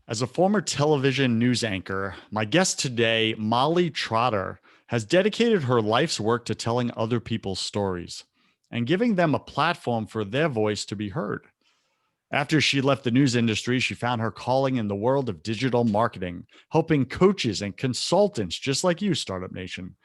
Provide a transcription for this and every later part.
As a former television news anchor, my guest today, Molly Trotter, has dedicated her life's work to telling other people's stories and giving them a platform for their voice to be heard. After she left the news industry, she found her calling in the world of digital marketing, helping coaches and consultants just like you, Startup Nation,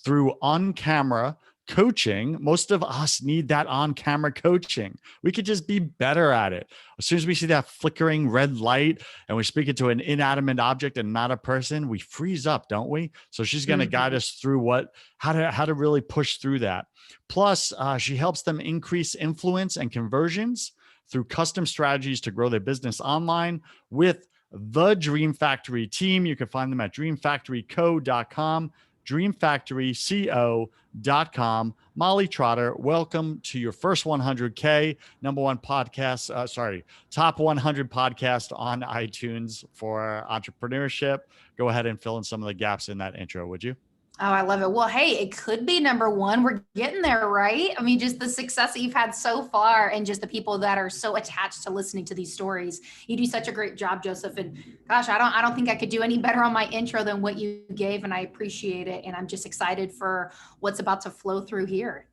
through on camera coaching. Most of us need that on camera coaching. We could just be better at it. As soon as we see that flickering red light and we speak it to an inanimate object and not a person, we freeze up, don't we? So she's going to guide us through how to really push through that. Plus, she helps them increase influence and conversions through custom strategies to grow their business online with the Dream Factory team. You can find them at dreamfactoryco.com, dreamfactoryco.com. Molly Trotter, welcome to your first 100K, number one podcast, top 100 podcast on iTunes for entrepreneurship. Go ahead and fill in some of the gaps in that intro, would you? Oh, I love it. Well, hey, it could be number one. We're getting there, right? I mean, just the success that you've had so far and just the people that are so attached to listening to these stories. You do such a great job, Joseph. And gosh, I don't think I could do any better on my intro than what you gave. And I appreciate it. And I'm just excited for what's about to flow through here.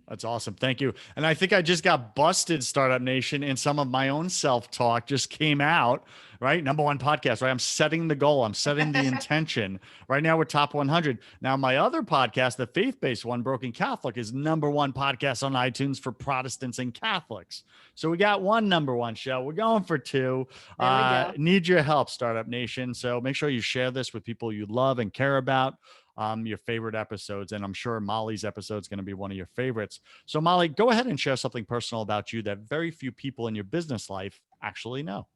That's awesome. Thank you. And I think I just got busted, Startup Nation, in some of my own self-talk just came out, right? Number one podcast, right? I'm setting the goal. I'm setting the intention. Right now we're top 100. Now my other podcast, the faith-based one, Broken Catholic, is number one podcast on iTunes for Protestants and Catholics. So we got one number one show. We're going for two. Need your help, Startup Nation. So make sure you share this with people you love and care about. Your favorite episodes. And I'm sure Molly's episode is going to be one of your favorites. So Molly, go ahead and share something personal about you that very few people in your business life actually know.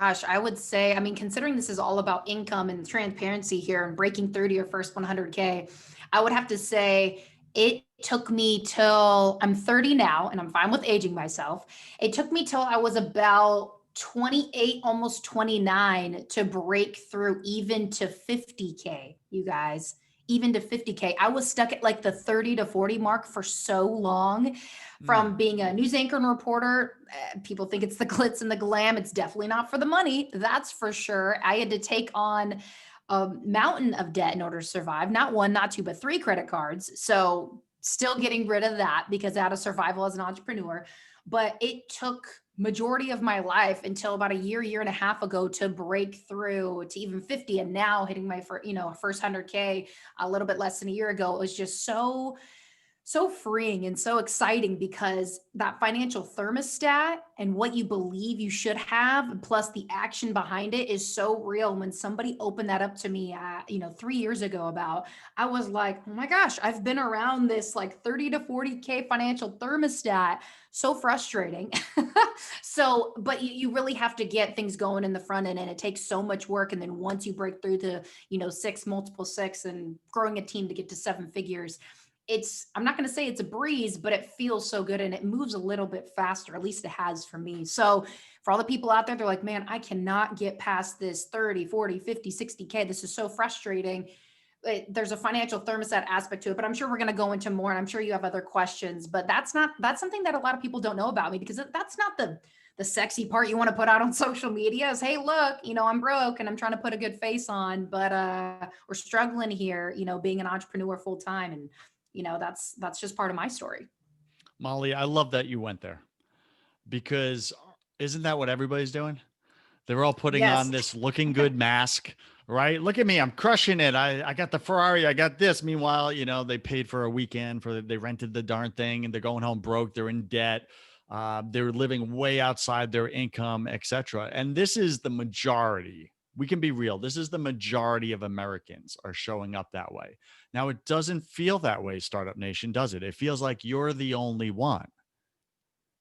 Gosh, I would say, I mean, considering this is all about income and transparency here and breaking through to your first 100K, I would have to say it took me till I'm 30 now, and I'm fine with aging myself. It took me till I was about 28, almost 29 to break through even to 50K, you guys, even to 50K. I was stuck at like the 30 to 40 mark for so long from being a news anchor and reporter. People think it's the glitz and the glam. It's definitely not for the money. That's for sure. I had to take on a mountain of debt in order to survive. Not one, not two, but 3 credit cards. So still getting rid of that because out of survival as an entrepreneur. But it took majority of my life until about a year and a half ago to break through to even 50. And now hitting my first 100K a little bit less than a year ago, it was just so freeing and so exciting because that financial thermostat and what you believe you should have, plus the action behind it is so real. When somebody opened that up to me, 3 years ago I was like, oh my gosh, I've been around this like 30 to 40K financial thermostat. So frustrating. But you really have to get things going in the front end, and it takes so much work. And then once you break through to, 6, multiple 6 and growing a team to get to 7 figures, I'm not going to say it's a breeze, but it feels so good and it moves a little bit faster. At least it has for me. So for all the people out there, they're like, man, I cannot get past this 30, 40, 50, 60K. This is so frustrating. There's a financial thermostat aspect to it, but I'm sure we're going to go into more, and I'm sure you have other questions, but that's something that a lot of people don't know about me, because that's not the sexy part you want to put out on social media is, hey, look, I'm broke and I'm trying to put a good face on, but we're struggling here, being an entrepreneur full time. And that's just part of my story. Molly, I love that you went there, because isn't that what everybody's doing? They're all putting on this looking good mask, right? Look at me, I'm crushing it. I got the Ferrari, I got this. Meanwhile, they paid for a weekend they rented the darn thing, and they're going home broke. They're in debt. They're living way outside their income, etc. And this is the majority. We can be real. This is the majority of Americans are showing up that way. Now, it doesn't feel that way, Startup Nation, does it? It feels like you're the only one,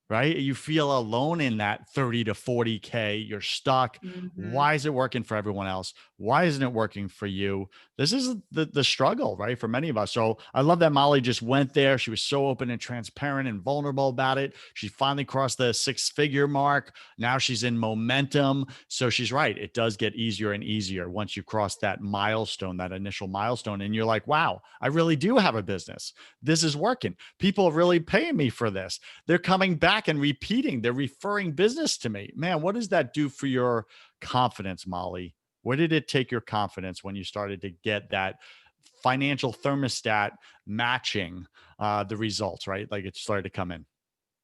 right? You feel alone in that 30 to 40K. You're stuck. Why is it working for everyone else? Why isn't it working for you? This is the struggle, right? For many of us. So I love that Molly just went there. She was so open and transparent and vulnerable about it. She finally crossed the 6-figure mark. Now she's in momentum. So she's right. It does get easier and easier once you cross that milestone, that initial milestone. And you're like, wow, I really do have a business. This is working. People are really paying me for this. They're coming back back and repeating. They're referring business to me. Man, what does that do for your confidence, Molly? Where did it take your confidence when you started to get that financial thermostat matching the results, right? Like it started to come in.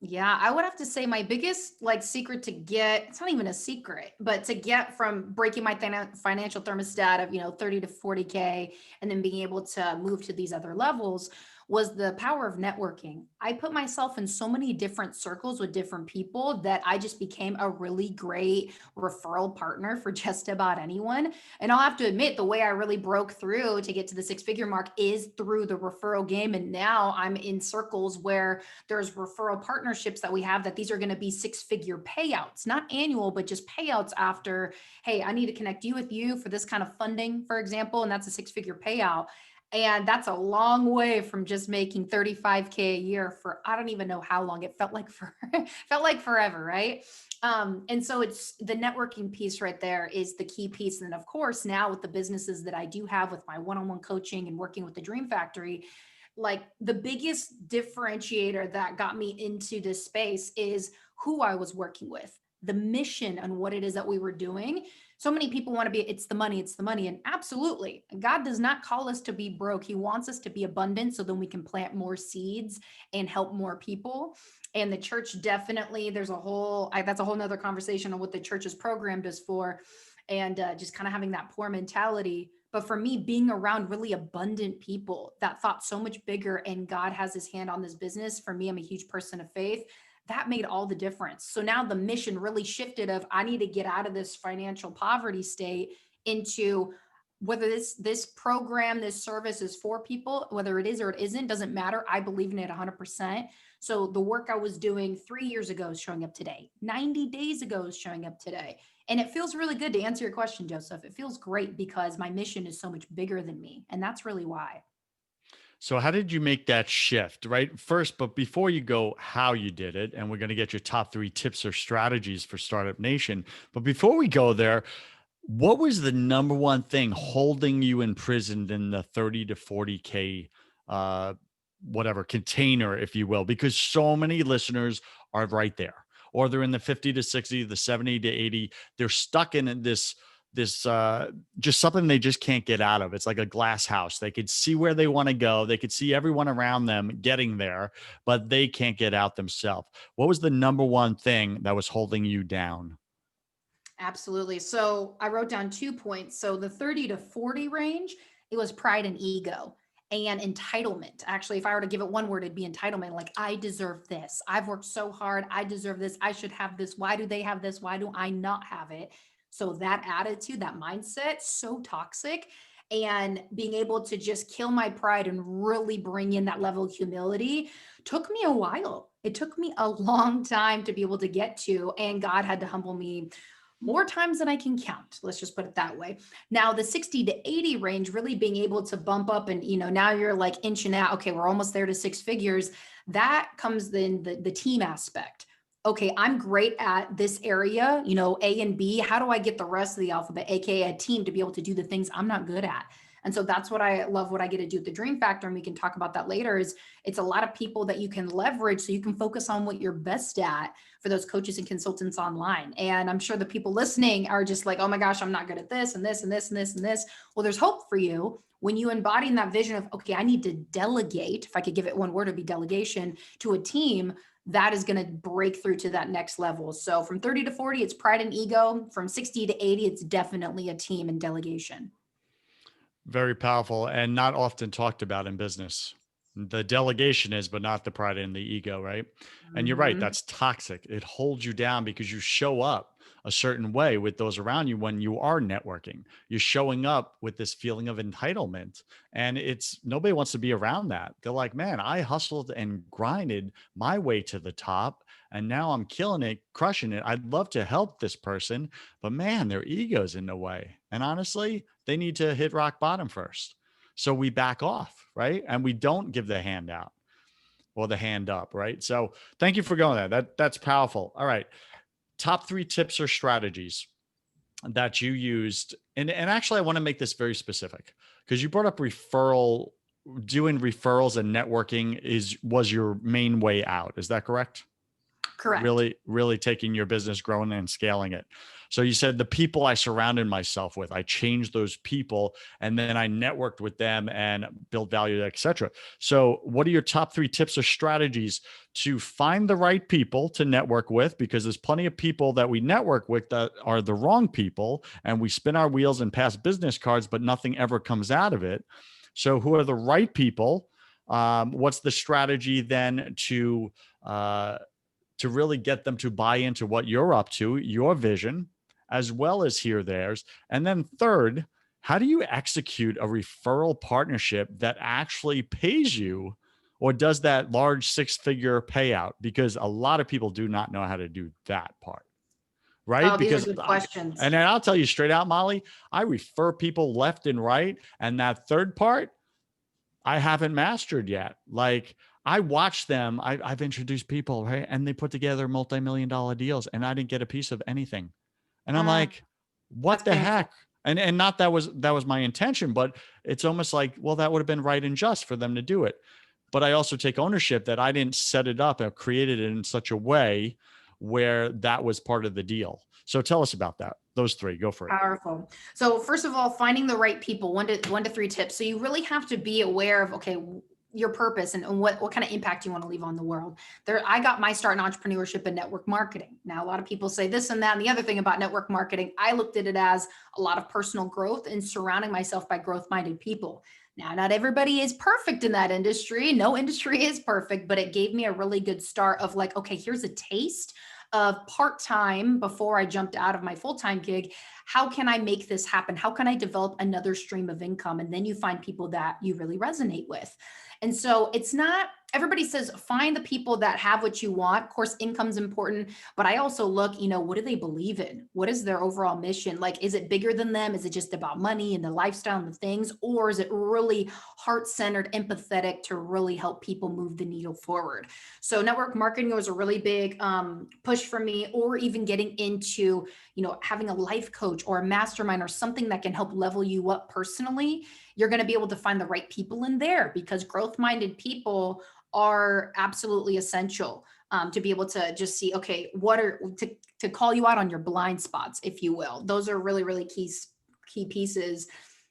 Yeah, I would have to say my biggest like secret to get, it's not even a secret, but to get from breaking my financial thermostat of, 30 to 40K and then being able to move to these other levels was the power of networking. I put myself in so many different circles with different people that I just became a really great referral partner for just about anyone. And I'll have to admit, the way I really broke through to get to the six-figure mark is through the referral game. And now I'm in circles where there's referral partnerships that we have that these are going to be six-figure payouts, not annual, but just payouts after, hey, I need to connect you with you for this kind of funding, for example, and that's a six-figure payout. And that's a long way from just making 35K a year for, I don't even know how long it felt like felt like forever. Right. And so it's the networking piece right there is the key piece. And then of course, now with the businesses that I do have with my one-on-one coaching and working with the Dream Factory, like the biggest differentiator that got me into this space is who I was working with, the mission and what it is that we were doing. So many people want to be, it's the money, it's the money. And absolutely, God does not call us to be broke. He wants us to be abundant so then we can plant more seeds and help more people. And the church definitely, there's a whole, that's a whole nother conversation on what the church is programmed us for and just kind of having that poor mentality. But for me, being around really abundant people that thought so much bigger and God has his hand on this business, for me, I'm a huge person of faith. That made all the difference. So now the mission really shifted of I need to get out of this financial poverty state into whether this program, this service is for people, whether it is or it isn't, doesn't matter. I believe in it 100%. So the work I was doing 3 years ago is showing up today. 90 days ago is showing up today. And it feels really good to answer your question, Joseph. It feels great because my mission is so much bigger than me. And that's really why. So how did you make that shift, right? First, but before you go, how you did it, and we're going to get your top 3 tips or strategies for Startup Nation. But before we go there, what was the number one thing holding you imprisoned in the 30 to 40K, whatever container, if you will? Because so many listeners are right there, or they're in the 50 to 60, the 70 to 80. They're stuck in this just something they just can't get out of. It's like a glass house. They could see where they want to go. They could see everyone around them getting there, but they can't get out themselves. What was the number one thing that was holding you down? Absolutely. So I wrote down 2 points. So the 30 to 40 range, it was pride and ego and entitlement. Actually, if I were to give it one word, it'd be entitlement. Like, I deserve this. I've worked so hard. I deserve this. I should have this. Why do they have this? Why do I not have it? So that attitude, that mindset, so toxic. And being able to just kill my pride and really bring in that level of humility took me a while. It took me a long time to be able to get to, and God had to humble me more times than I can count. Let's just put it that way. Now, the 60 to 80 range, really being able to bump up and, now you're like inching out. Okay, we're almost there to 6 figures. That comes in the team aspect. Okay, I'm great at this area, A and B. How do I get the rest of the alphabet, AKA a team, to be able to do the things I'm not good at? And so that's what I love, what I get to do at the Dream Factor. And we can talk about that later is it's a lot of people that you can leverage so you can focus on what you're best at for those coaches and consultants online. And I'm sure the people listening are just like, oh my gosh, I'm not good at this and this and this and this and this. Well, there's hope for you when you embody in that vision of, okay, I need to delegate. If I could give it one word, it'd be delegation to a team. That is going to break through to that next level. So from 30 to 40, it's pride and ego. From 60 to 80, it's definitely a team and delegation. Very powerful and not often talked about in business. The delegation is, but not the pride and the ego, right? And you're right, Mhm. that's toxic. It holds you down because you show up a certain way with those around you when you are networking. You're showing up with this feeling of entitlement. And it's nobody wants to be around that. They're like, man, I hustled and grinded my way to the top. And now I'm killing it, crushing it. I'd love to help this person, but man, their ego's in the way. And honestly, they need to hit rock bottom first. So we back off, right? And we don't give the hand out or the hand up, right? So thank you for going there. That's powerful. All right. Top 3 tips or strategies that you used. And actually I want to make this very specific because you brought up doing referrals and networking was your main way out. Is that correct? Correct. really taking your business, growing and scaling it. So you said the people I surrounded myself with, I changed those people and then I networked with them and built value, et cetera. So what are your top 3 tips or strategies to find the right people to network with? Because there's plenty of people that we network with that are the wrong people, and we spin our wheels and pass business cards, but nothing ever comes out of it. So who are the right people? What's the strategy then to really get them to buy into what you're up to, your vision, as well as hear theirs? And then third, how do you execute a referral partnership that actually pays you or does that large 6-figure payout? Because a lot of people do not know how to do that part, right? Oh, these are Because good questions. and then I'll tell you straight out, Molly, I refer people left and right. And that third part, I haven't mastered yet. Like I watch them, I've introduced people, right? And they put together multi-million dollar deals and I didn't get a piece of anything. And I'm Mm, like, that's what the painful. heck? And not that was my intention, but it's almost like, well, that would have been right and just for them to do it. But I also take ownership that I didn't set it up or created it in such a way where that was part of the deal. So tell us about that. Those 3, go for it. Powerful. So first of all, finding the right people, 1 to 3 tips. So you really have to be aware of, okay, your purpose and what kind of impact you want to leave on the world. There, I got my start in entrepreneurship and network marketing. Now, a lot of people say this and that. And the other thing about network marketing, I looked at it as a lot of personal growth and surrounding myself by growth-minded people. Now, not everybody is perfect in that industry. No industry is perfect, but it gave me a really good start of like, okay, here's a taste of part-time before I jumped out of my full-time gig. How can I make this happen? How can I develop another stream of income? And then you find people that you really resonate with. And so it's not, everybody says find the people that have what you want. Of course, income's important, but I also look, what do they believe in? What is their overall mission? Like, is it bigger than them? Is it just about money and the lifestyle and the things? Or is it really heart-centered, empathetic to really help people move the needle forward? So network marketing was a really big push for me, or even getting into, having a life coach or a mastermind or something that can help level you up personally. You're going to be able to find the right people in there because growth-minded people are absolutely essential to be able to just see, okay, what are to call you out on your blind spots, if you will. Those are really, really key pieces.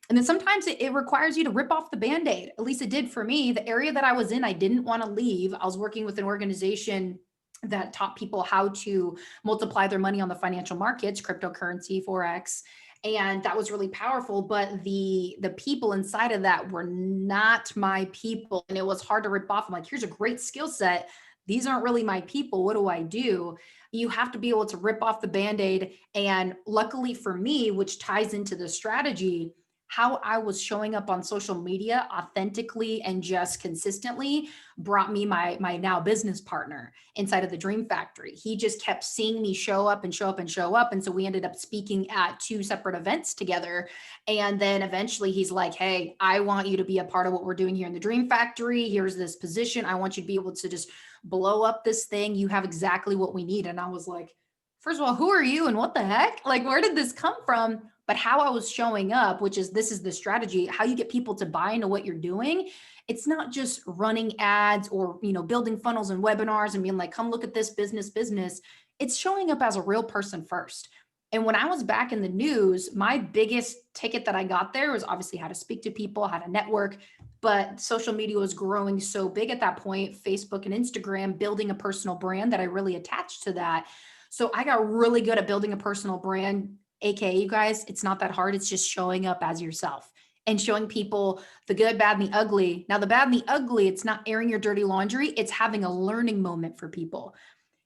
And then sometimes it requires you to rip off the Band-Aid. At least it did for me. The area that I was in, I didn't want to leave. I was working with an organization that taught people how to multiply their money on the financial markets, cryptocurrency, Forex. And that was really powerful. But the people inside of that were not my people. And it was hard to rip off. I'm like, here's a great skill set. These aren't really my people. What do I do? You have to be able to rip off the Band-Aid. And luckily for me, which ties into the strategy, how I was showing up on social media authentically and just consistently brought me my now business partner inside of the Dream Factory. He just kept seeing me show up and show up and show up. And so we ended up speaking at 2 separate events together. And then eventually he's like, hey, I want you to be a part of what we're doing here in the Dream Factory. Here's this position. I want you to be able to just blow up this thing. You have exactly what we need. And I was like, first of all, who are you and what the heck? Like, where did this come from? But how I was showing up, this is the strategy, how you get people to buy into what you're doing. It's not just running ads or, building funnels and webinars and being like, come look at this business. It's showing up as a real person first. And when I was back in the news, my biggest ticket that I got there was obviously how to speak to people, how to network. But social media was growing so big at that point, Facebook and Instagram, building a personal brand that I really attached to that. So I got really good at building a personal brand. AKA, you guys, it's not that hard. It's just showing up as yourself and showing people the good, bad, and the ugly. Now, the bad and the ugly, it's not airing your dirty laundry. It's having a learning moment for people.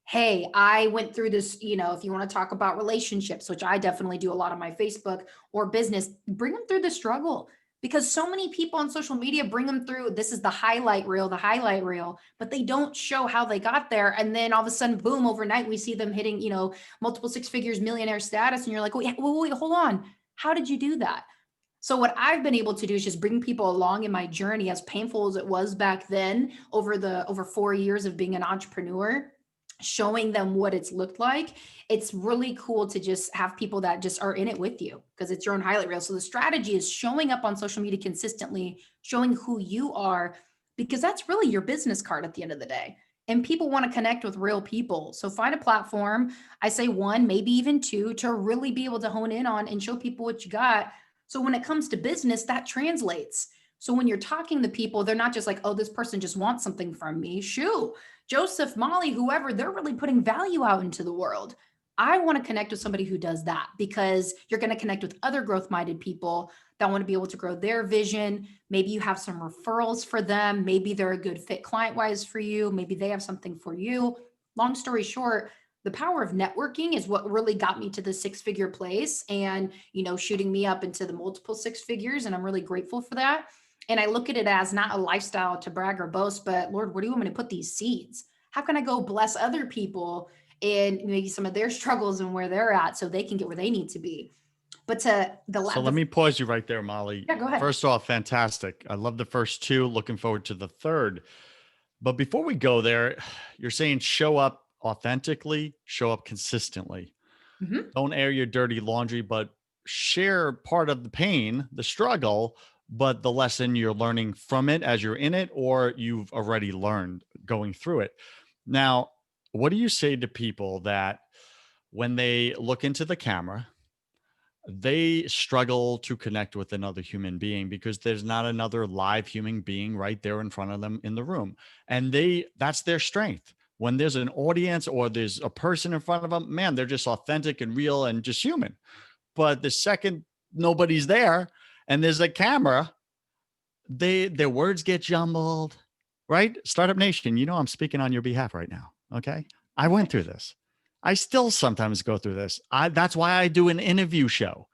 Hey, I went through this, if you want to talk about relationships, which I definitely do a lot on my Facebook, or business, bring them through the struggle. Because so many people on social media bring them through, this is the highlight reel, but they don't show how they got there. And then all of a sudden, boom, overnight, we see them hitting, multiple 6 figures, millionaire status. And you're like, wait, hold on. How did you do that? So what I've been able to do is just bring people along in my journey, as painful as it was back then, over 4 years of being an entrepreneur, showing them what it's looked like. It's really cool to just have people that just are in it with you because it's your own highlight reel. So the strategy is showing up on social media consistently, showing who you are, because that's really your business card at the end of the day. and people want to connect with real people. So find a platform. I say one, maybe even two, to really be able to hone in on and show people what you got. So when it comes to business, that translates. So when you're talking to people, they're not just like, oh, this person just wants something from me. Shoo, Joseph, Molly, whoever, they're really putting value out into the world. I want to connect with somebody who does that, because you're going to connect with other growth minded people that want to be able to grow their vision. Maybe you have some referrals for them. Maybe they're a good fit client wise for you. Maybe they have something for you. Long story short, the power of networking is what really got me to the six-figure place, and, shooting me up into the multiple six figures. And I'm really grateful for that. And I look at it as not a lifestyle to brag or boast, but Lord, where do you want me to put these seeds? How can I go bless other people and maybe some of their struggles and where they're at so they can get where they need to be? But to So let me pause you right there, Molly. yeah, go ahead. First off, fantastic. I love the first two. Looking forward to the third. But before we go there, you're saying show up authentically, show up consistently. Mhm. Don't air your dirty laundry, but share part of the pain, the struggle, but the lesson you're learning from it as you're in it, or you've already learned going through it. Now, what do you say to people that when they look into the camera, they struggle to connect with another human being because there's not another live human being right there in front of them in the room, and that's their strength. When there's an audience or there's a person in front of them, man, they're just authentic and real and just human. But the second nobody's there and there's a camera, their words get jumbled, right? Startup Nation, I'm speaking on your behalf right now. Okay. I went through this. I still sometimes go through this. That's why I do an interview show,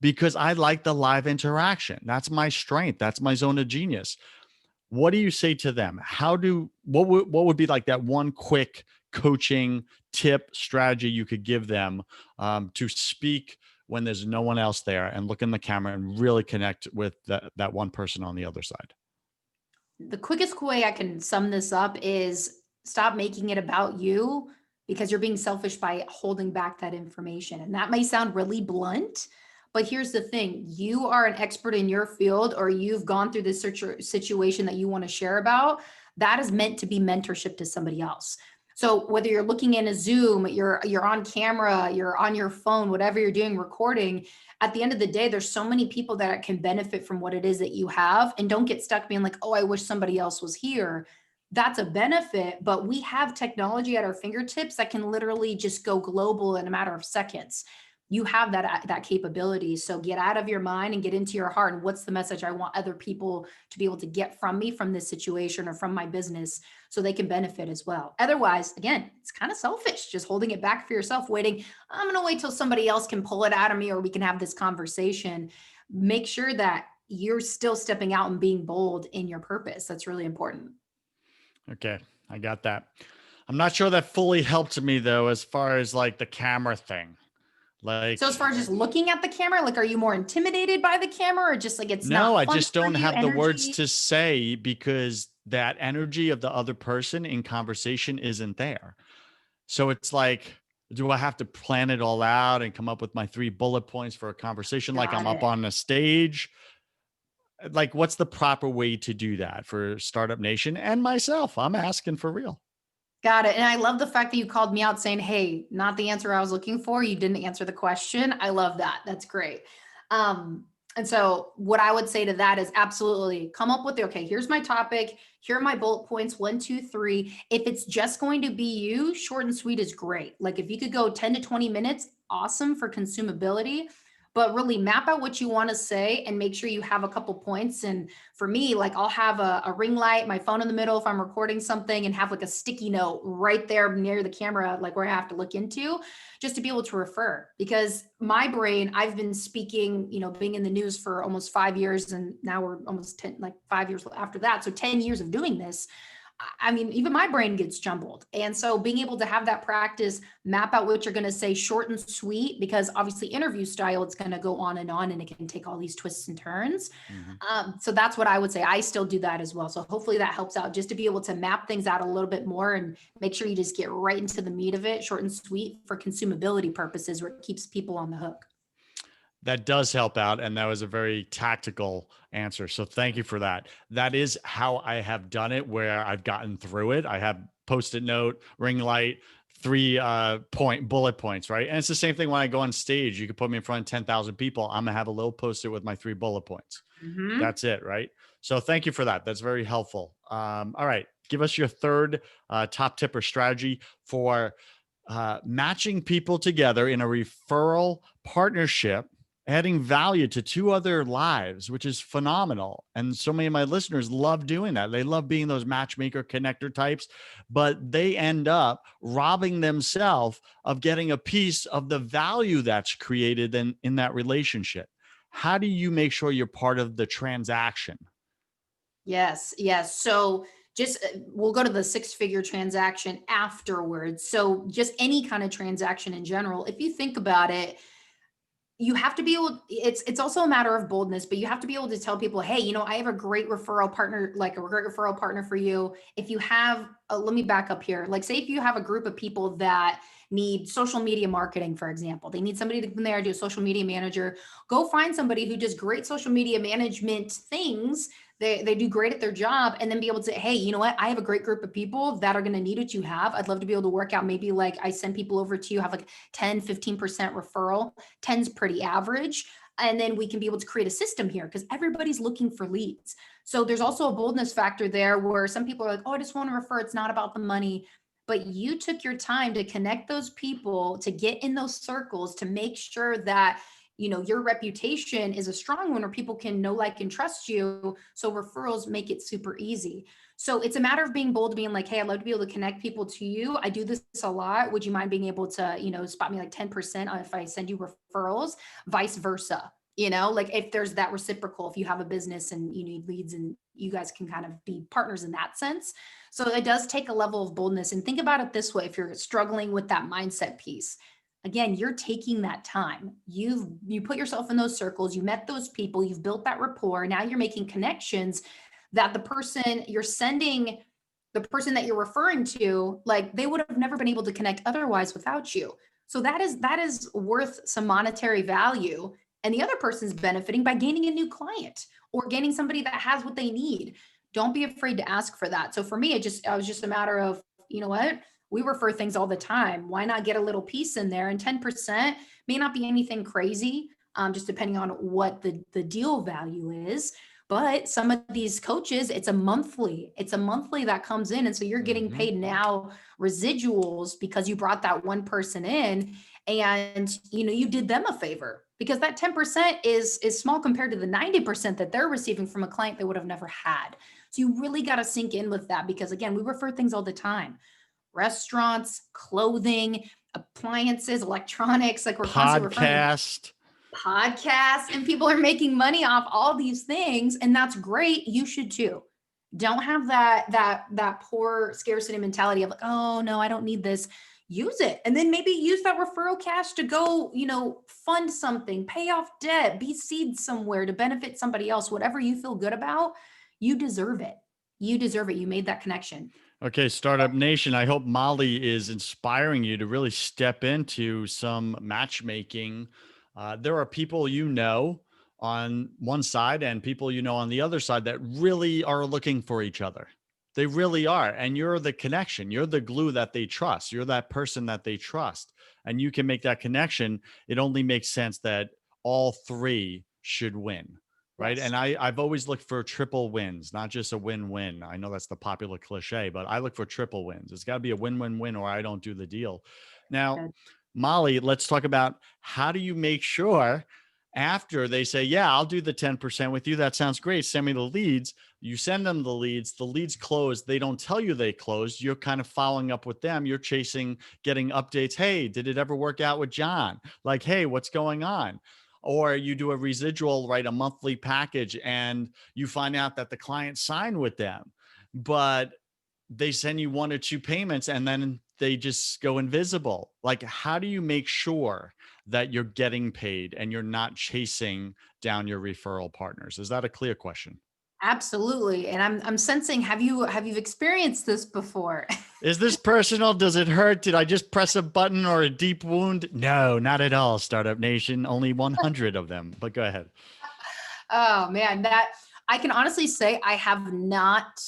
because I like the live interaction. That's my strength. That's my zone of genius. What do you say to them? What would be like that one quick coaching tip strategy you could give them to speak when there's no one else there and look in the camera and really connect with that one person on the other side? The quickest way I can sum this up is stop making it about you, because you're being selfish by holding back that information. And that may sound really blunt, but here's the thing: you are an expert in your field, or you've gone through this situation that you want to share about. That is meant to be mentorship to somebody else. So whether you're looking in a Zoom, you're on camera, you're on your phone, whatever you're doing, recording, at the end of the day, there's so many people that can benefit from what it is that you have. And don't get stuck being like, oh, I wish somebody else was here. That's a benefit, but we have technology at our fingertips that can literally just go global in a matter of seconds. You have that capability. So get out of your mind and get into your heart. And what's the message I want other people to be able to get from me, from this situation, or from my business, so they can benefit as well? Otherwise, again, it's kind of selfish, just holding it back for yourself, waiting, I'm going to wait till somebody else can pull it out of me or we can have this conversation. Make sure that you're still stepping out and being bold in your purpose. That's really important. Okay, I got that. I'm not sure that fully helped me though, as far as like the camera thing. So Like, as far as just looking at the camera, like, are you more intimidated by the camera, or just like it's no, not I fun just for don't you? have the words Energy? to say because that energy of the other person in conversation isn't there. So it's like, do I have to plan it all out and come up with my 3 bullet points for a conversation like Got I'm up it. on a stage? Like, what's the proper way to do that for Startup Nation and myself? I'm asking for real. Got it. And I love the fact that you called me out saying, hey, not the answer I was looking for. You didn't answer the question. I love that. That's great. And so what I would say to that is absolutely come up with the, okay, here's my topic. Here are my bullet points, 1, 2, 3. If it's just going to be you, short and sweet is great. Like if you could go 10 to 20 minutes, awesome for consumability, but really map out what you want to say and make sure you have a couple points. And for me, like I'll have a ring light, my phone in the middle if I'm recording something, and have like a sticky note right there near the camera, like where I have to look into, just to be able to refer. Because my brain, I've been speaking, being in the news for almost 5 years, and now we're almost 10, like 5 years after that. So 10 years of doing this. I mean, even my brain gets jumbled. And so being able to have that practice, map out what you're going to say short and sweet, because obviously interview style, it's going to go on and it can take all these twists and turns. Mhm. So that's what I would say. I still do that as well. So hopefully that helps out, just to be able to map things out a little bit more and make sure you just get right into the meat of it, short and sweet, for consumability purposes, where it keeps people on the hook. That does help out. And that was a very tactical answer. So thank you for that. That is how I have done it, where I've gotten through it. I have Post-it note, ring light, 3 bullet points, right? And it's the same thing when I go on stage. You could put me in front of 10,000 people. I'm gonna have a little post-it with my 3 bullet points. Mm-hmm. That's it, right? So thank you for that. That's very helpful. All right, give us your third top tip or strategy for matching people together in a referral partnership, adding value to 2 other lives, which is phenomenal. And so many of my listeners love doing that. They love being those matchmaker connector types, but they end up robbing themselves of getting a piece of the value that's created in that relationship. How do you make sure you're part of the transaction? Yes, yes. So just we'll go to the six-figure transaction afterwards. So just any kind of transaction in general, if you think about it, you have to be able, it's also a matter of boldness, but you have to be able to tell people, hey, I have a great referral partner, like a great referral partner for you. If you have let me back up here, like say if you have a group of people that need social media marketing, for example, they need somebody to come there, do a social media manager, go find somebody who does great social media management things. They do great at their job, and then be able to say, hey, you know what, I have a great group of people that are going to need what you have. I'd love to be able to work out, maybe like I send people over to you, have like 10-15% referral. 10's pretty average. And then we can be able to create a system here because everybody's looking for leads. So there's also a boldness factor there where some people are like, oh, I just want to refer. It's not about the money. But you took your time to connect those people, to get in those circles, to make sure that your reputation is a strong one where people can know, like, and trust you. So referrals make it super easy. So it's a matter of being bold, being like, hey, I'd love to be able to connect people to you. I do this a lot. Would you mind being able to, spot me like 10% if I send you referrals, vice versa? Like if there's that reciprocal, if you have a business and you need leads and you guys can kind of be partners in that sense. So it does take a level of boldness. And think about it this way, if you're struggling with that mindset piece, again, you're taking that time. You put yourself in those circles, you met those people, you've built that rapport. Now you're making connections that the person you're sending, the person that you're referring to, like they would have never been able to connect otherwise without you. So that is worth some monetary value. And the other person's benefiting by gaining a new client or gaining somebody that has what they need. Don't be afraid to ask for that. So for me, I was just a matter of, you know what? We refer things all the time. Why not get a little piece in there? And 10% may not be anything crazy, just depending on what the deal value is. But some of these coaches, it's a monthly that comes in. And so you're getting paid now residuals because you brought that one person in and you did them a favor, because that 10% is small compared to the 90% that they're receiving from a client they would have never had. So you really got to sink in with that, because again, we refer things all the time. Restaurants, clothing, appliances, electronics, like we're constantly referring podcasts, and people are making money off all these things, and that's great. You should too. Don't have that poor scarcity mentality of like, oh no, I don't need this. Use it, and then maybe use that referral cash to go, fund something, pay off debt, be seed somewhere to benefit somebody else. Whatever you feel good about, you deserve it. You deserve it. You made that connection. Okay, Startup Nation, I hope Molly is inspiring you to really step into some matchmaking. There are people on one side and people on the other side that really are looking for each other. They really are. And you're the connection. You're the glue that they trust. You're that person that they trust. And you can make that connection. It only makes sense that all 3 should win. Right. Yes. And I've always looked for triple wins, not just a win-win. I know that's the popular cliche, but I look for triple wins. It's got to be a win-win-win or I don't do the deal. Now, Good. Molly, let's talk about how do you make sure after they say, yeah, I'll do the 10% with you. That sounds great. Send me the leads. You send them the leads close. They don't tell you they closed. You're kind of following up with them. You're chasing, getting updates. Hey, did it ever work out with John? Like, hey, what's going on? Or you do a residual, right? A monthly package, and you find out that the client signed with them, but they send you 1 or 2 payments and then they just go invisible. Like, how do you make sure that you're getting paid and you're not chasing down your referral partners? Is that a clear question? Absolutely. And I'm sensing, have you experienced this before? Is this personal? Does it hurt? Did I just press a button or a deep wound? No, not at all, Startup Nation. Only 100 of them, but go ahead. Oh man, that I can honestly say I have not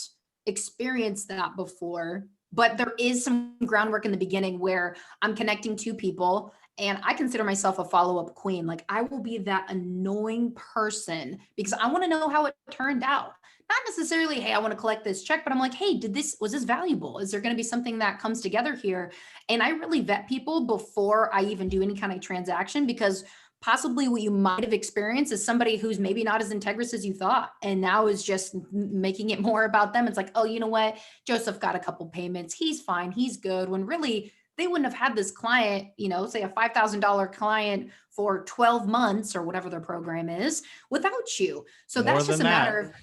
experienced that before. But there is some groundwork in the beginning where I'm connecting two people, and I consider myself a follow-up queen. Like, I will be that annoying person because I want to know how it turned out. Not necessarily, hey, I want to collect this check, but I'm like, hey, was this valuable? Is there going to be something that comes together here? And I really vet people before I even do any kind of transaction, because possibly what you might have experienced is somebody who's maybe not as integrous as you thought, and now is just making it more about them. It's like, oh, you know what, Joseph got a couple payments, he's fine, he's good, when really they wouldn't have had this client, say a $5,000 client for 12 months or whatever their program is without you. So More that's just than a matter that. of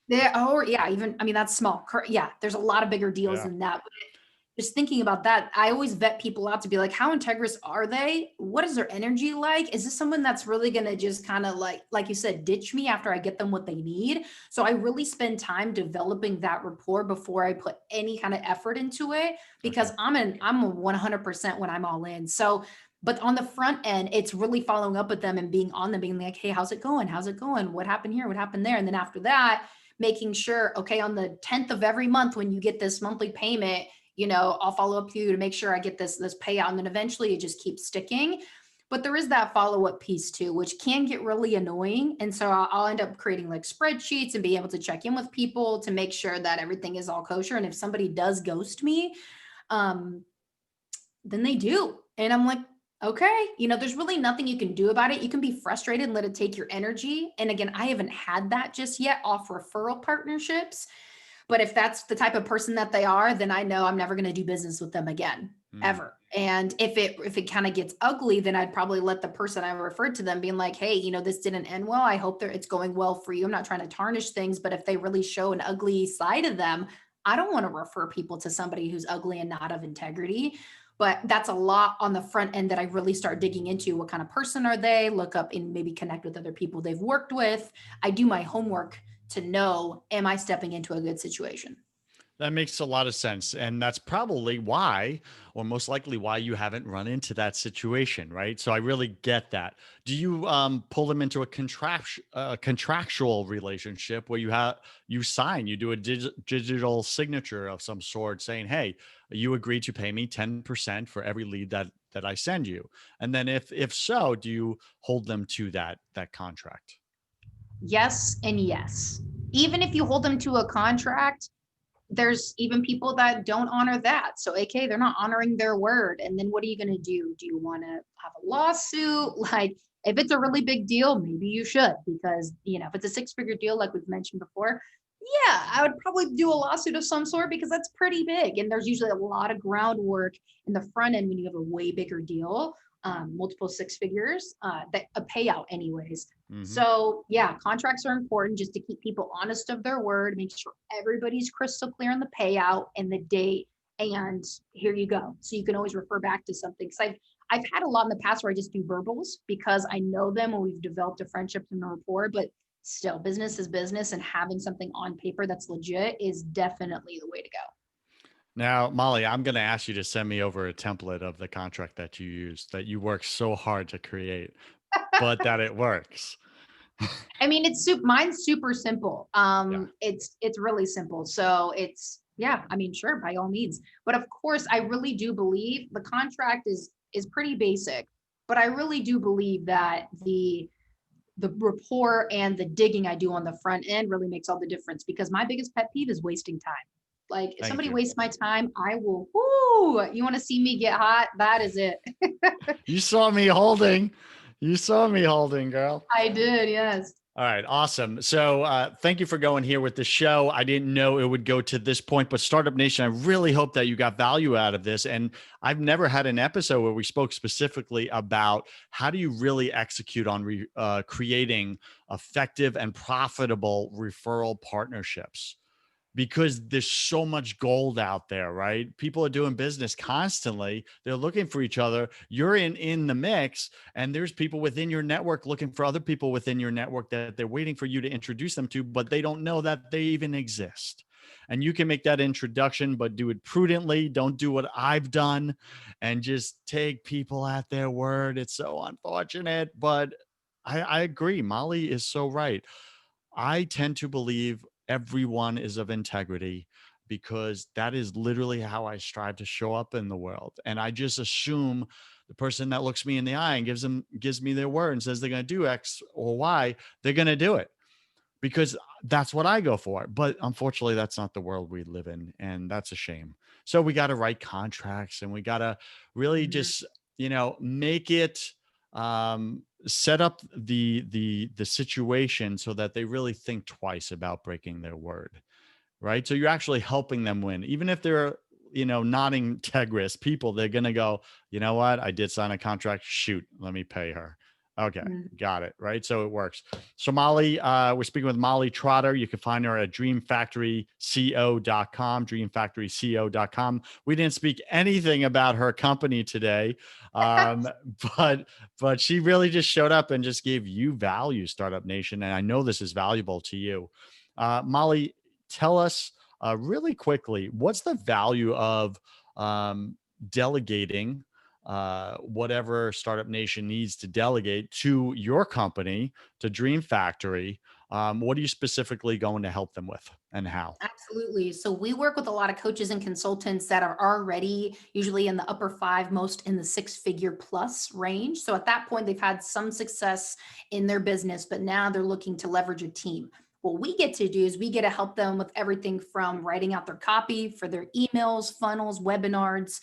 there. Oh yeah, even, I mean, that's small. Yeah, there's a lot of bigger deals Yeah. than that. Just thinking about that, I always vet people out to be like, how integrous are they? What is their energy like? Is this someone that's really going to just kind of like you said, ditch me after I get them what they need? So I really spend time developing that rapport before I put any kind of effort into it, Okay. because I'm a 100% when I'm all in. So, but on the front end, it's really following up with them and being on them, being like, hey, how's it going? How's it going? What happened here? What happened there? And then after that, making sure, okay, on the 10th of every month, when you get this monthly payment, I'll follow up with you to make sure I get this payout. And then eventually it just keeps sticking. But there is that follow-up piece too, which can get really annoying. And so I'll end up creating like spreadsheets and being able to check in with people to make sure that everything is all kosher. And if somebody does ghost me, um, then they do. And I'm like, okay, there's really nothing you can do about it. You can be frustrated and let it take your energy. And again, I haven't had that just yet off referral partnerships. But if that's the type of person that they are, then I know I'm never going to do business with them again, Mm. ever. And if it kind of gets ugly, then I'd probably let the person I referred to them being like, hey, this didn't end well. I hope that it's going well for you. I'm not trying to tarnish things, but if they really show an ugly side of them, I don't want to refer people to somebody who's ugly and not of integrity. But that's a lot on the front end that I really start digging into. What kind of person are they? Look up and maybe connect with other people they've worked with. I do my homework to know, am I stepping into a good situation? That makes a lot of sense. And that's probably why, or most likely why, you haven't run into that situation, right? So I really get that. Do you pull them into a contractual relationship where you sign, you do a digital signature of some sort saying, hey, you agree to pay me 10% for every lead that I send you? And then if so, do you hold them to that contract? Yes and yes. Even if you hold them to a contract, there's even people that don't honor that. So, AK, they're not honoring their word. And then what are you going to do? Do you want to have a lawsuit? Like, if it's a really big deal, maybe you should, because, if it's a six-figure deal, like we've mentioned before, yeah, I would probably do a lawsuit of some sort because that's pretty big. And there's usually a lot of groundwork in the front end when you have a way bigger deal, multiple six figures, that a payout, anyways. Hmm. So yeah, contracts are important just to keep people honest of their word, make sure everybody's crystal clear on the payout and the date. And here you go. So you can always refer back to something. Because I've had a lot in the past where I just do verbals because I know them and we've developed a friendship and a rapport, but still business is business, and having something on paper that's legit is definitely the way to go. Now, Molly, I'm going to ask you to send me over a template of the contract that you use, that you work so hard to create, but that it works. I mean, mine's super simple. Yeah. It's really simple. So it's, yeah, I mean, sure, by all means. But of course, I really do believe the contract is pretty basic, but I really do believe that the rapport and the digging I do on the front end really makes all the difference, because my biggest pet peeve is wasting time. Like, if Thank somebody you. wastes my time, I will, whoo, you want to see me get hot? That is it. You saw me holding. You saw me holding, girl. I did, yes. All right, awesome. So, thank you for going here with the show. I didn't know it would go to this point, but Startup Nation, I really hope that you got value out of this. And I've never had an episode where we spoke specifically about how do you really execute on creating effective and profitable referral partnerships, because there's so much gold out there, right? People are doing business constantly. They're looking for each other. You're in the mix, and there's people within your network looking for other people within your network that they're waiting for you to introduce them to, but they don't know that they even exist. And you can make that introduction, but do it prudently. Don't do what I've done and just take people at their word. It's so unfortunate, but I agree. Molly is so right. I tend to believe everyone is of integrity, because that is literally how I strive to show up in the world. And I just assume the person that looks me in the eye and gives me their word and says they're going to do X or Y, they're going to do it because that's what I go for. But unfortunately, that's not the world we live in. And that's a shame. So we got to write contracts and we got to really Mhm. just, make it set up the situation so that they really think twice about breaking their word, right? So you're actually helping them win. Even if they're, non-integrous people, they're going to go, you know what? I did sign a contract. Shoot, let me pay her. Okay, Mhm. got it. Right. So it works. So Molly, we're speaking with Molly Trotter. You can find her at dreamfactoryco.com, dreamfactoryco.com. We didn't speak anything about her company today. Um, but but she really just showed up and just gave you value, Startup Nation. And I know this is valuable to you. Molly, tell us really quickly, what's the value of delegating whatever Startup Nation needs to delegate to your company, to Dream Factory? What are you specifically going to help them with and how? Absolutely. So we work with a lot of coaches and consultants that are already usually in the upper five, most in the six-figure plus range. So at that point, they've had some success in their business, but now they're looking to leverage a team. What we get to do is we get to help them with everything from writing out their copy for their emails, funnels, webinars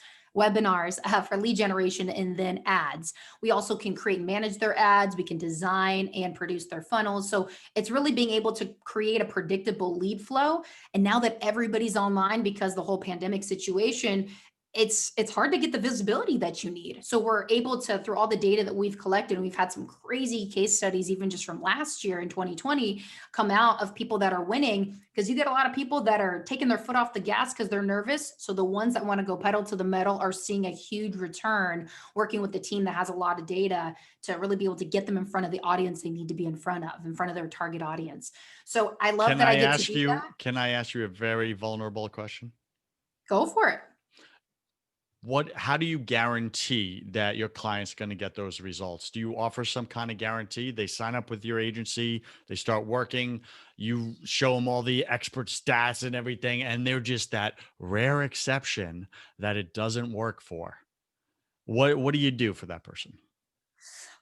for lead generation, and then ads. We also can create and manage their ads. We can design and produce their funnels. So it's really being able to create a predictable lead flow. And now that everybody's online because the whole pandemic situation, it's hard to get the visibility that you need. So we're able to, through all the data that we've collected, and we've had some crazy case studies even just from last year in 2020 come out of people that are winning, because you get a lot of people that are taking their foot off the gas because they're nervous. So the ones that want to go pedal to the metal are seeing a huge return working with the team that has a lot of data to really be able to get them in front of the audience they need to be in front of their target audience. So I love Can that I I get to ask do you? that. Can I ask you a very vulnerable question? Go for it. How do you guarantee that your client's going to get those results? Do you offer some kind of guarantee? They sign up with your agency, they start working, you show them all the expert stats and everything, and they're just that rare exception that it doesn't work for. What do you do for that person?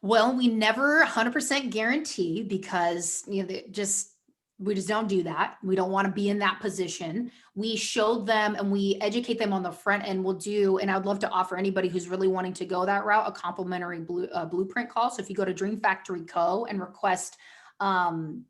Well, we never 100% guarantee because we just don't do that. We don't want to be in that position. We show them and we educate them on the front end. We'll do, and I'd love to offer anybody who's really wanting to go that route a complimentary blueprint call. So if you go to Dream Factory Co. and request um,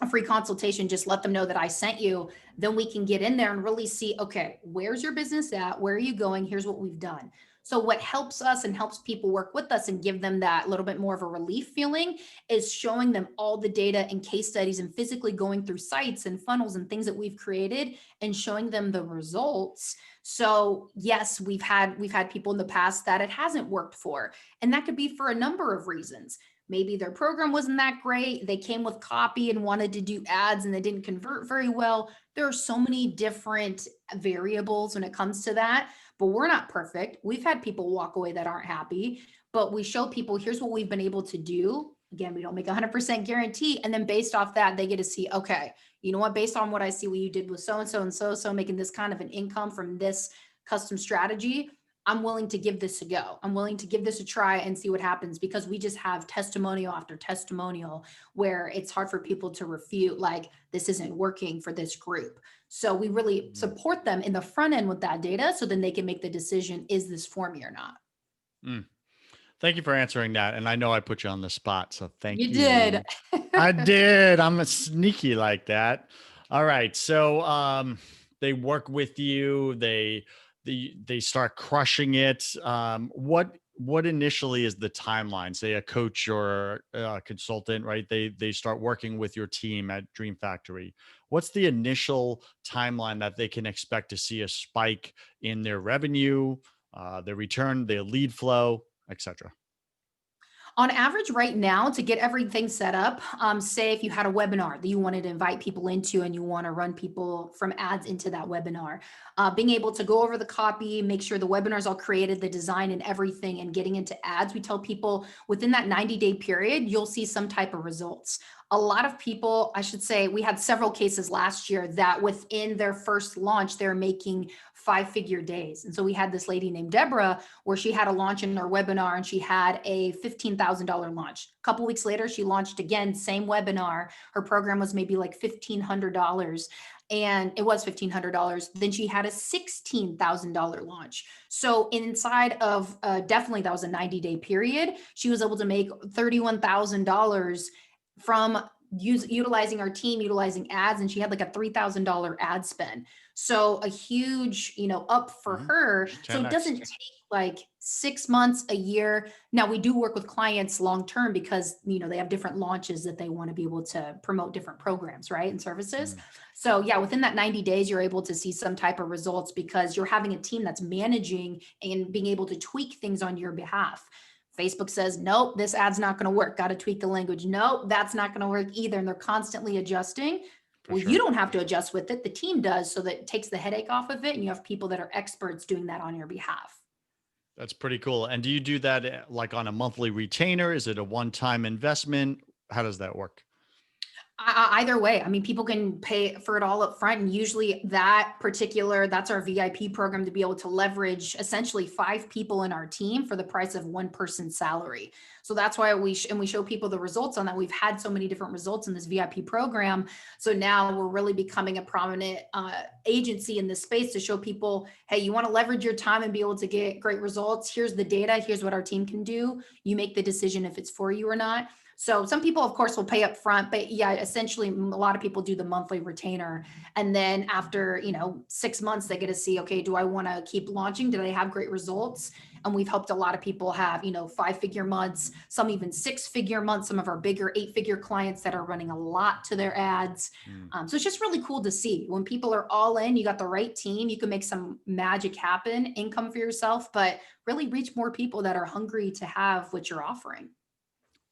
a free consultation, just let them know that I sent you. Then we can get in there and really see, okay, where's your business at? Where are you going? Here's what we've done. So what helps us and helps people work with us and give them that little bit more of a relief feeling is showing them all the data and case studies and physically going through sites and funnels and things that we've created and showing them the results. So yes, we've had people in the past that it hasn't worked for, and that could be for a number of reasons. Maybe their program wasn't that great. They came with copy and wanted to do ads and they didn't convert very well. There are so many different variables when it comes to that, but we're not perfect. We've had people walk away that aren't happy, but we show people here's what we've been able to do. Again, we don't make 100% guarantee. And then based off that, they get to see, okay, you know what, based on what I see what you did with so and so and so, so making this kind of an income from this custom strategy, I'm willing to give this a go. I'm willing to give this a try and see what happens, because we just have testimonial after testimonial where it's hard for people to refute, like, this isn't working for this group. So we really Mhm. support them in the front end with that data so then they can make the decision, is this for me or not? Mm. Thank you for answering that. And I know I put you on the spot, so thank You did. you. I did. I'm a sneaky like that. All right. So they work with you, they start crushing it. What initially is the timeline? Say a coach or a consultant, right? They start working with your team at Dream Factory. What's the initial timeline that they can expect to see a spike in their revenue, their return, their lead flow, etc.? On average, right now, to get everything set up, say if you had a webinar that you wanted to invite people into and you want to run people from ads into that webinar, being able to go over the copy, make sure the webinar is all created, the design and everything, and getting into ads, we tell people within that 90-day period, you'll see some type of results. A lot of people, I should say, we had several cases last year that within their first launch, they're making 5-figure days. And so we had this lady named Deborah where she had a launch in her webinar and she had a $15,000 launch. A couple weeks later, she launched again, same webinar. Her program was maybe like $1,500 and it was $1,500. Then she had a $16,000 launch. So inside of definitely that was a 90-day period, she was able to make $31,000 from utilizing our team, utilizing ads, and she had like a $3,000 ad spend. So a huge, up for her. So it doesn't take like 6 months, a year. Now we do work with clients long-term because, they have different launches that they want to be able to promote different programs, right? And services. So yeah, within that 90 days, you're able to see some type of results because you're having a team that's managing and being able to tweak things on your behalf. Facebook says, nope, this ad's not going to work. Got to tweak the language. Nope, that's not going to work either. And they're constantly adjusting. Well, you don't have to adjust with it. The team does, so that it takes the headache off of it. And you have people that are experts doing that on your behalf. That's pretty cool. And do you do that like on a monthly retainer? Is it a one-time investment? How does that work? Either way, I mean, people can pay for it all up front. And usually that's our VIP program to be able to leverage essentially 5 people in our team for the price of one person's salary. So that's why we show people the results on that. We've had so many different results in this VIP program. So now we're really becoming a prominent agency in this space to show people, hey, you want to leverage your time and be able to get great results. Here's the data. Here's what our team can do. You make the decision if it's for you or not. So some people, of course, will pay up front, but yeah, essentially a lot of people do the monthly retainer. And then after, 6 months, they get to see, okay, do I want to keep launching? Do they have great results? And we've helped a lot of people have, 5-figure months, some even 6-figure months, some of our bigger 8-figure clients that are running a lot to their ads. So it's just really cool to see when people are all in, you got the right team, you can make some magic happen, income for yourself, but really reach more people that are hungry to have what you're offering.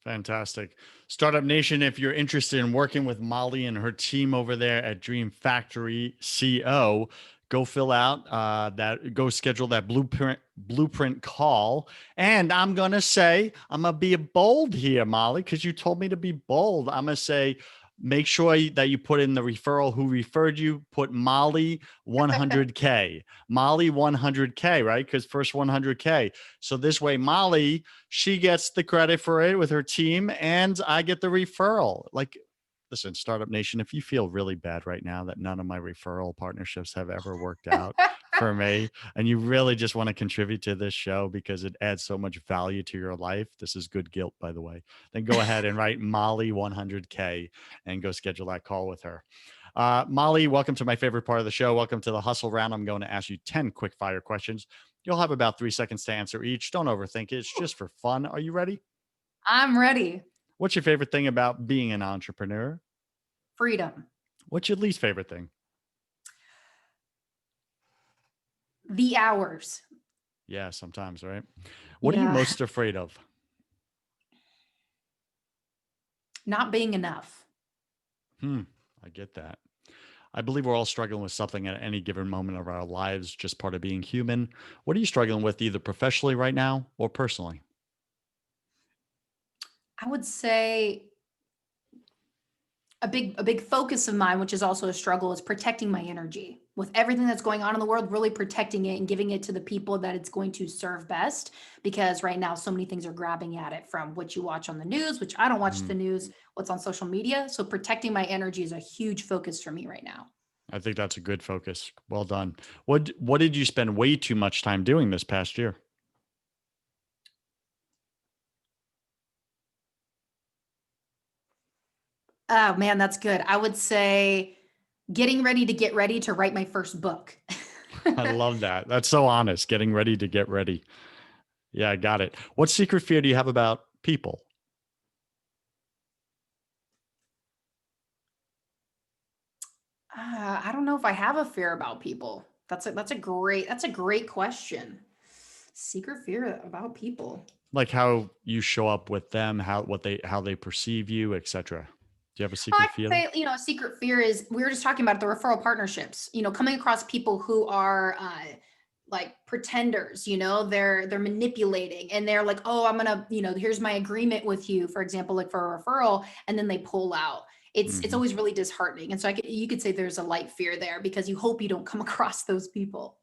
Fantastic. Startup Nation, if you're interested in working with Molly and her team over there at Dream Factory CO, go fill out go schedule that blueprint call. And I'm going to say, I'm going to be bold here, Molly, because you told me to be bold. I'm going to say, make sure that you put in the referral who referred you, put Molly 100K, Molly 100K, right? Because first 100K. So this way, Molly, she gets the credit for it with her team and I get the referral. Like, listen, Startup Nation, if you feel really bad right now that none of my referral partnerships have ever worked out for me, and you really just want to contribute to this show because it adds so much value to your life, this is good guilt, by the way, then go ahead and write Molly 100K and go schedule that call with her. Molly, welcome to my favorite part of the show. Welcome to the hustle round. I'm going to ask you 10 quick fire questions. You'll have about 3 seconds to answer each. Don't overthink it. It's just for fun. Are you ready? I'm ready. What's your favorite thing about being an entrepreneur? Freedom. What's your least favorite thing? The hours. Yeah, sometimes, right? What are you most afraid of? Not being enough. I get that. I believe we're all struggling with something at any given moment of our lives, just part of being human. What are you struggling with either professionally right now or personally? I would say a big focus of mine, which is also a struggle, is protecting my energy. With everything that's going on in the world, really protecting it and giving it to the people that it's going to serve best. Because right now, so many things are grabbing at it, from what you watch on the news, which I don't watch the news, what's on social media. So protecting my energy is a huge focus for me right now. I think that's a good focus. Well done. What did you spend way too much time doing this past year? Oh man, that's good. I would say getting ready to get ready to write my first book. I love that. That's so honest. Getting ready to get ready. Yeah, I got it. What secret fear do you have about people? I don't know if I have a fear about people. That's a great question. Secret fear about people. Like how you show up with them, how they perceive you, etc. Do you have a I secret can fear there? say, a secret fear is we were just talking about the referral partnerships, coming across people who are like pretenders, they're manipulating and they're like, oh, I'm gonna, here's my agreement with you, for example, like for a referral, and then they pull out. It's Hmm. always really disheartening. And so you could say there's a light fear there because you hope you don't come across those people.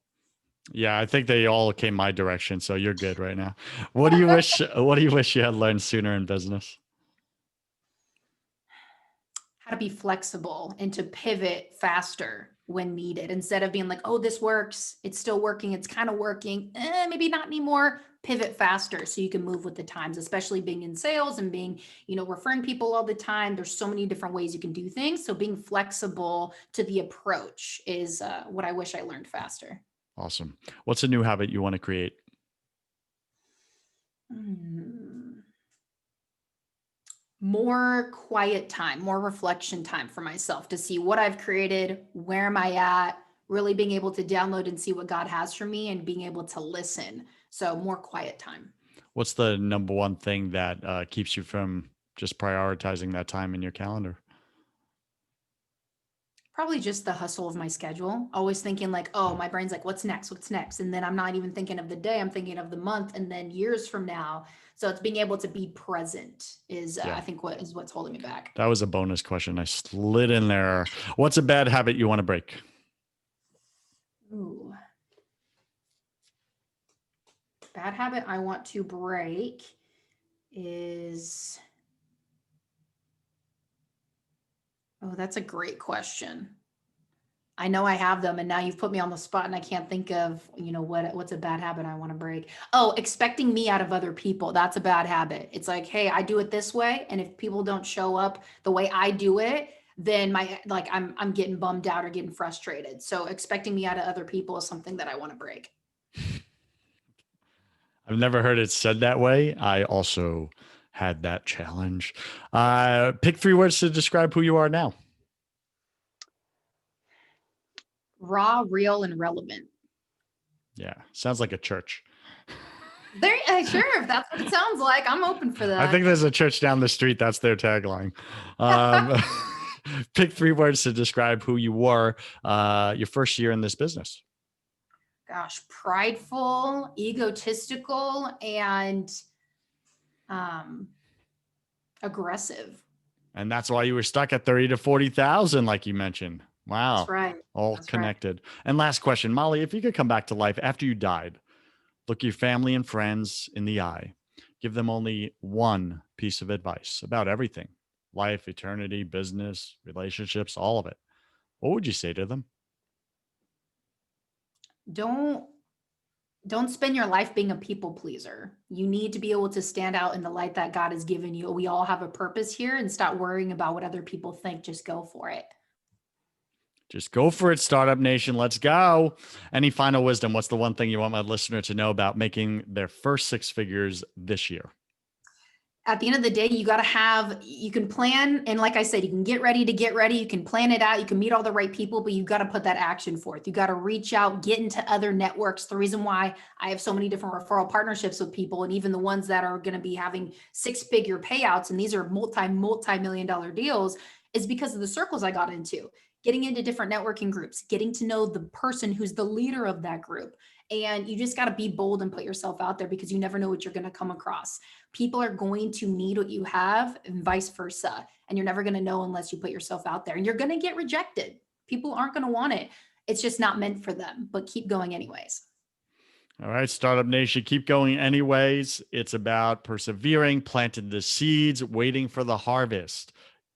Yeah, I think they all came my direction, so you're good right now. What do you wish? What do you wish you had learned sooner in business? How to be flexible and to pivot faster when needed instead of being like, oh, this works, it's still working, it's kind of working, maybe not anymore. Pivot faster so you can move with the times, especially being in sales and being, referring people all the time. There's so many different ways you can do things. So being flexible to the approach is what I wish I learned faster. Awesome. What's a new habit you want to create? Hmm. More quiet time, more reflection time for myself to see what I've created, where am I at, really being able to download and see what God has for me and being able to listen. So, more quiet time. What's the number one thing that keeps you from just prioritizing that time in your calendar? Probably just the hustle of my schedule. Always thinking, like, oh, my brain's like, what's next? What's next? And then I'm not even thinking of the day, I'm thinking of the month and then years from now. So, it's being able to be present is, Yeah, I think, what's holding me back. that was a bonus question. I slid in there. What's a bad habit you want to break? Ooh, bad habit I want to break is, oh, that's a great question. I know I have them, and now you've put me on the spot, and I can't think of, what's a bad habit I want to break. Oh, expecting me out of other people. That's a bad habit. It's like, hey, I do it this way, and if people don't show up the way I do it, then I'm getting bummed out or getting frustrated. So expecting me out of other people is something that I want to break. I've never heard it said that way. I also had that challenge. Pick three words to describe who you are now. Raw, real, and relevant. Yeah, sounds like a church. There, sure. If that's what it sounds like, I'm open for I think that. there's a church down the street. That's their tagline. Um, pick three words to describe who you were your first year in this business. Gosh, prideful, egotistical, and um, aggressive. And that's why you were stuck at 30 to 40,000, like you mentioned. That's Wow. right. All That's right. connected. And last question, Molly, if you could come back to life after you died, look your family and friends in the eye, give them only one piece of advice about everything: life, eternity, business, relationships, all of it. What would you say to them? Don't don't spend your life being a people pleaser. You need to be able to stand out in the light that God has given you. We all have a purpose here and stop worrying about what other people think. Just go for it. Just go for it, Startup Nation. Let's go. Any final wisdom? What's the one thing you want my listener to know about making their first six figures this year? At the end of the day, you can plan. And like I said, you can get ready to get ready. You can plan it out. You can meet all the right people, but you've got to put that action forth. You got to reach out, get into other networks. The reason why I have so many different referral partnerships with people, and even the ones that are going to be having six-figure payouts, and these are multi-million dollar deals, is because of the circles I got into. Getting into different networking groups, getting to know the person who's the leader of that group. And you just got to be bold and put yourself out there because you never know what you're going to come across. People are going to need what you have and vice versa. And you're never going to know unless you put yourself out there. And you're going to get rejected. People aren't going to want it. It's just not meant for them, but keep going anyways. All right, Startup Nation, keep going anyways. It's about persevering, planting the seeds, waiting for the harvest.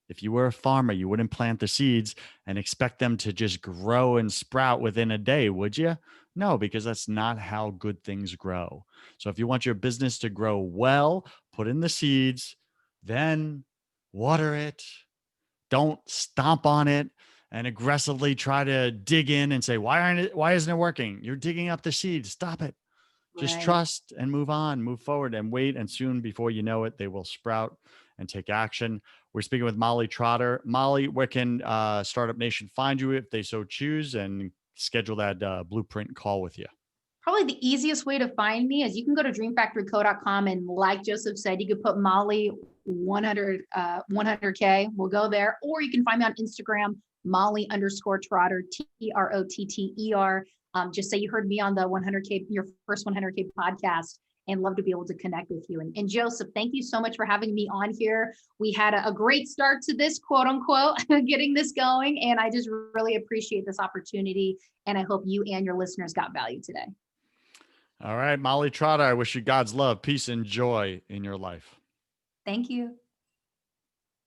If you were a farmer, you wouldn't plant the seeds and expect them to just grow and sprout within a day, would you? No, because that's not how good things grow. So if you want your business to grow well, put in the seeds, then water it. Don't stomp on it and aggressively try to dig in and say, why isn't it working? You're digging up the seeds. Stop it. Just Right. trust and move on, move forward and wait. And soon, before you know it, they will sprout and take action. We're speaking with Molly Trotter. Molly, where can Startup Nation find you if they so choose and schedule that blueprint call with you? probably the easiest way to find me is you can go to dreamfactoryco.com, and like Joseph said, you could put Molly 100K. We'll go there. Or you can find me on Instagram, Molly_Trotter, Trotter. Just say you heard me on the 100K, your first 100K podcast, and love to be able to connect with you. And Joseph, thank you so much for having me on here. We had a great start to this, quote unquote, getting this going. And I just really appreciate this opportunity. And I hope you and your listeners got value today. All right, Molly Trotter, I wish you God's love, peace, and joy in your life. Thank you.